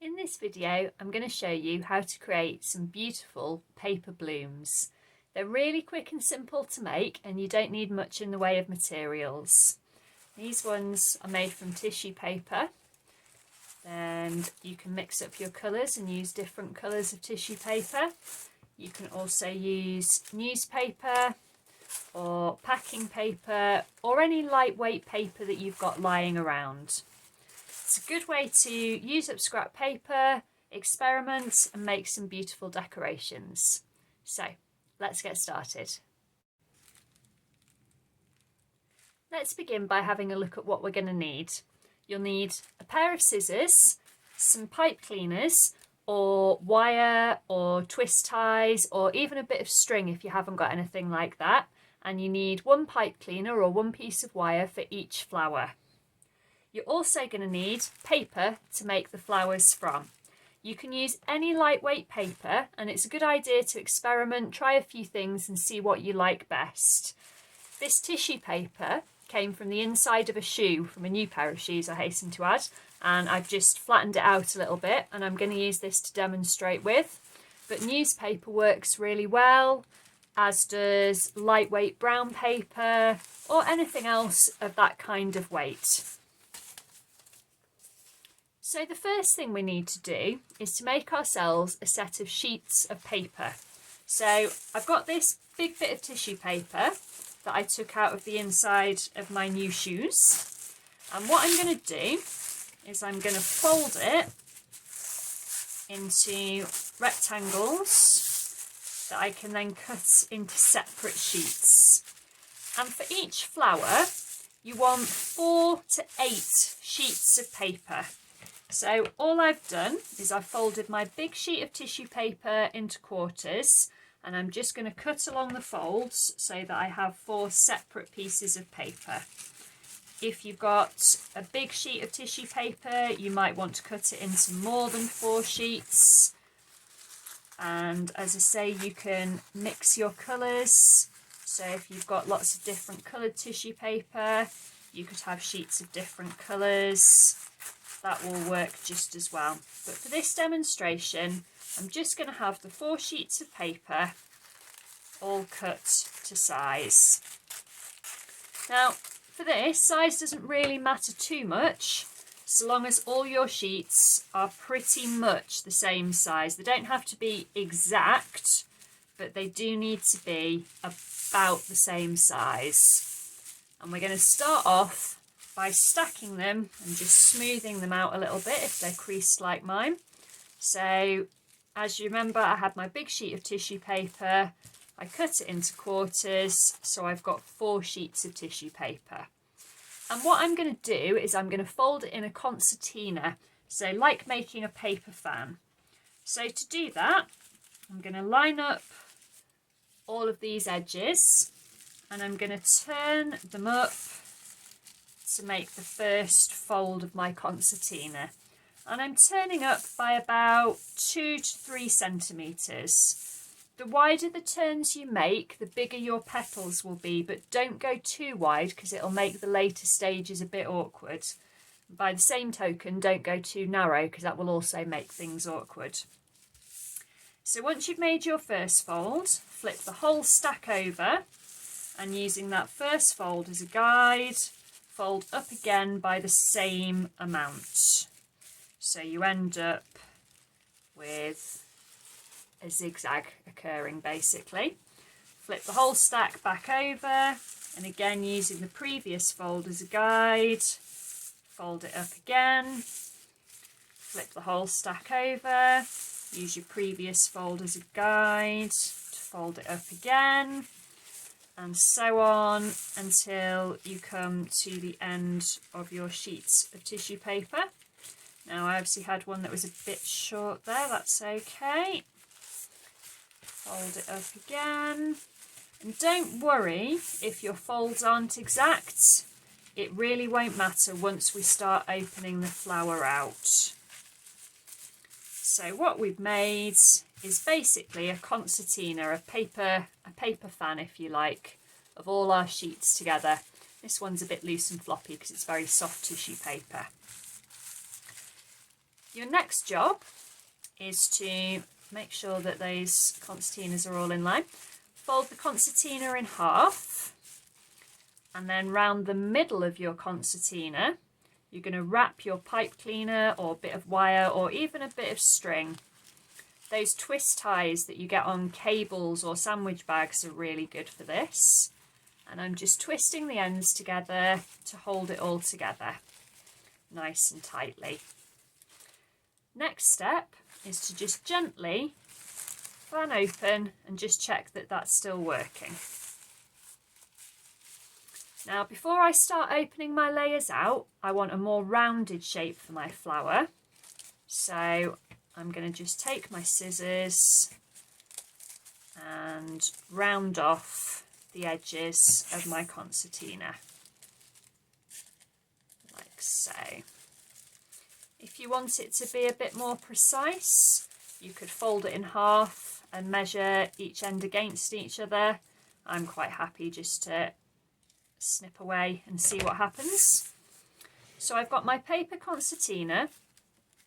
In this video, I'm going to show you how to create some beautiful paper blooms. They're really quick and simple to make, and you don't need much in the way of materials. These ones are made from tissue paper, and you can mix up your colours and use different colours of tissue paper. You can also use newspaper or packing paper or any lightweight paper that you've got lying around. It's a good way to use up scrap paper, experiment and make some beautiful decorations. So let's get started. Let's begin by having a look at what we're going to need. You'll need a pair of scissors, some pipe cleaners or wire or twist ties or even a bit of string if you haven't got anything like that. And you need one pipe cleaner or one piece of wire for each flower. You're also going to need paper to make the flowers from. You can use any lightweight paper, and it's a good idea to experiment, try a few things and see what you like best. This tissue paper came from the inside of a shoe, from a new pair of shoes I hasten to add, and I've just flattened it out a little bit and I'm going to use this to demonstrate with. But newspaper works really well, as does lightweight brown paper or anything else of that kind of weight. So the first thing we need to do is to make ourselves a set of sheets of paper. So I've got this big bit of tissue paper that I took out of the inside of my new shoes. And what I'm going to do is I'm going to fold it into rectangles that I can then cut into separate sheets. And for each flower, you want 4 to 8 sheets of paper. So all I've done is I've folded my big sheet of tissue paper into quarters, and I'm just going to cut along the folds so that I have 4 separate pieces of paper. If you've got a big sheet of tissue paper, you might want to cut it into more than 4 sheets. And as I say, you can mix your colours. So if you've got lots of different coloured tissue paper, you could have sheets of different colours. That will work just as well. But for this demonstration, I'm just going to have the 4 sheets of paper all cut to size. Now, for this, size doesn't really matter too much, so long as all your sheets are pretty much the same size. They don't have to be exact, but they do need to be about the same size. And we're going to start off by stacking them and just smoothing them out a little bit if they're creased like mine. So as you remember, I had my big sheet of tissue paper, I cut it into quarters, so I've got 4 sheets of tissue paper. And what I'm going to do is I'm going to fold it in a concertina, so like making a paper fan. So to do that, I'm going to line up all of these edges and I'm going to turn them up to make the first fold of my concertina, and I'm turning up by about 2 to 3 centimetres. The wider the turns you make, the bigger your petals will be, but don't go too wide because it'll make the later stages a bit awkward. By the same token, don't go too narrow because that will also make things awkward. So once you've made your first fold, flip the whole stack over, and using that first fold as a guide, fold up again by the same amount. So you end up with a zigzag occurring basically. Flip the whole stack back over, and again using the previous fold as a guide, fold it up again, flip the whole stack over, use your previous fold as a guide to fold it up again, and so on until you come to the end of your sheets of tissue paper. Now I obviously had one that was a bit short there, that's okay. Fold it up again. And don't worry if your folds aren't exact, it really won't matter once we start opening the flower out. So what we've made is basically a concertina, a paper fan if you like, of all our sheets together. This one's a bit loose and floppy because it's very soft tissue paper. Your next job is to make sure that those concertinas are all in line. Fold the concertina in half, and then round the middle of your concertina, you're going to wrap your pipe cleaner or a bit of wire or even a bit of string. Those twist ties that you get on cables or sandwich bags are really good for this. And I'm just twisting the ends together to hold it all together nice and tightly. Next step is to just gently fan open and just check that that's still working. Now, before I start opening my layers out, I want a more rounded shape for my flower. So I'm going to just take my scissors and round off the edges of my concertina, like so. If you want it to be a bit more precise, you could fold it in half and measure each end against each other. I'm quite happy just to snip away and see what happens. So I've got my paper concertina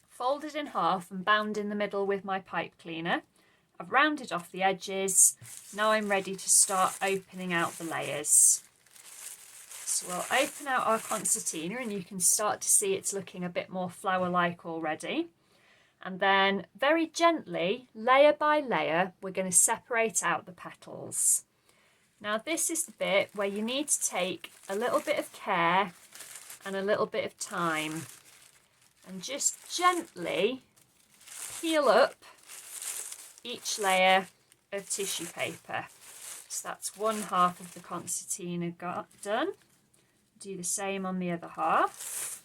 folded in half and bound in the middle with my pipe cleaner. I've rounded off the edges. Now I'm ready to start opening out the layers. So we'll open out our concertina and you can start to see it's looking a bit more flower-like already. And then very gently, layer by layer, we're going to separate out the petals. Now this is the bit where you need to take a little bit of care and a little bit of time and just gently peel up each layer of tissue paper. So that's one half of the concertina done. Do the same on the other half.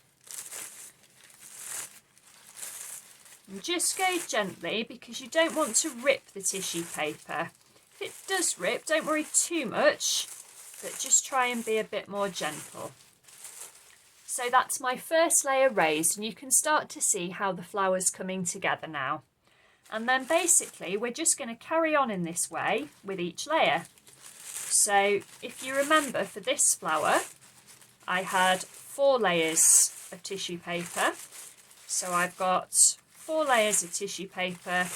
And just go gently because you don't want to rip the tissue paper. If it does rip, don't worry too much, but just try and be a bit more gentle. So that's my first layer raised, and you can start to see how the flower's coming together now. And then basically we're just going to carry on in this way with each layer. So if you remember, for this flower I had 4 layers of tissue paper. So I've got 4 layers of tissue paper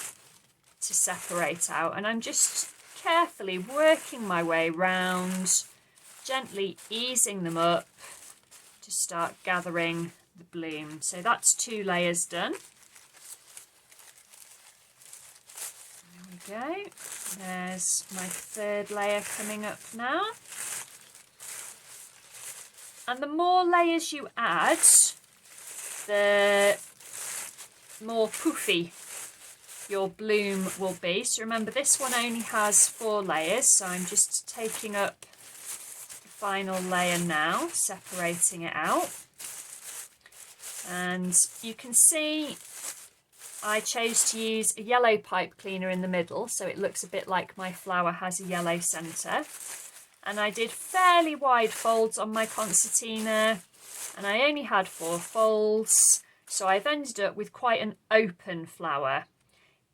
to separate out, and I'm just carefully working my way round, gently easing them up to start gathering the bloom. So that's 2 layers done. There we go. There's my 3rd layer coming up now. And the more layers you add, the more poofy your bloom will be. So remember, this one only has 4 layers, so I'm just taking up the final layer now, separating it out. And you can see I chose to use a yellow pipe cleaner in the middle, so it looks a bit like my flower has a yellow centre. And I did fairly wide folds on my concertina, and I only had 4 folds, so I've ended up with quite an open flower.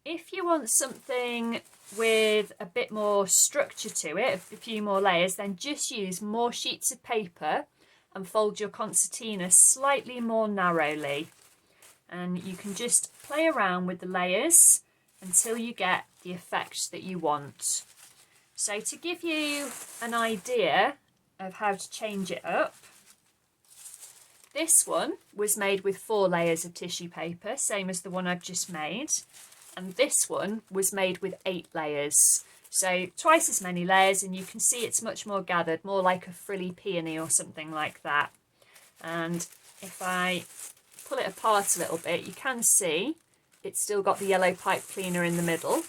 If you want something with a bit more structure to it, a few more layers, then just use more sheets of paper and fold your concertina slightly more narrowly. And you can just play around with the layers until you get the effect that you want. So to give you an idea of how to change it up, this one was made with 4 layers of tissue paper, same as the one I've just made. And this one was made with 8 layers. So twice as many layers, and you can see it's much more gathered, more like a frilly peony or something like that. And if I pull it apart a little bit, you can see it's still got the yellow pipe cleaner in the middle.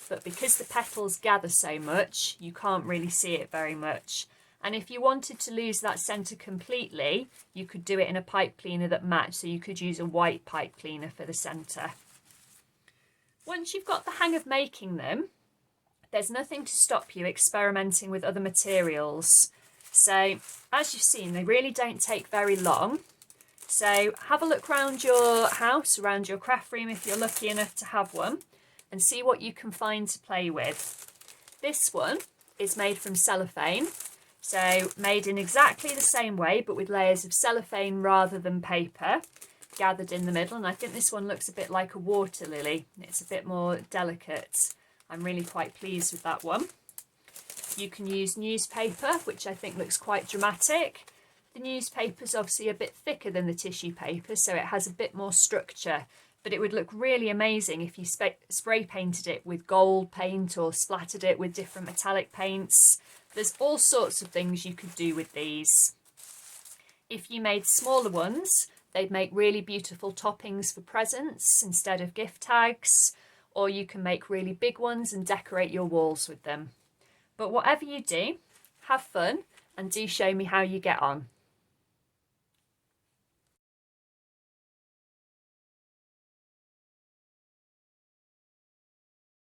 But because the petals gather so much, you can't really see it very much. And if you wanted to lose that centre completely, you could do it in a pipe cleaner that matched. So you could use a white pipe cleaner for the centre. Once you've got the hang of making them, there's nothing to stop you experimenting with other materials. So as you've seen, they really don't take very long. So have a look around your house, around your craft room if you're lucky enough to have one, and see what you can find to play with. This one is made from cellophane, so made in exactly the same way but with layers of cellophane rather than paper. gathered in the middle, and I think this one looks a bit like a water lily. It's a bit more delicate. I'm really quite pleased with that one. You can use newspaper, which I think looks quite dramatic. The newspaper's obviously a bit thicker than the tissue paper, so it has a bit more structure, but it would look really amazing if you spray painted it with gold paint or splattered it with different metallic paints. There's all sorts of things you could do with these. If you made smaller ones, they'd make really beautiful toppings for presents instead of gift tags, or you can make really big ones and decorate your walls with them. But whatever you do, have fun and do show me how you get on.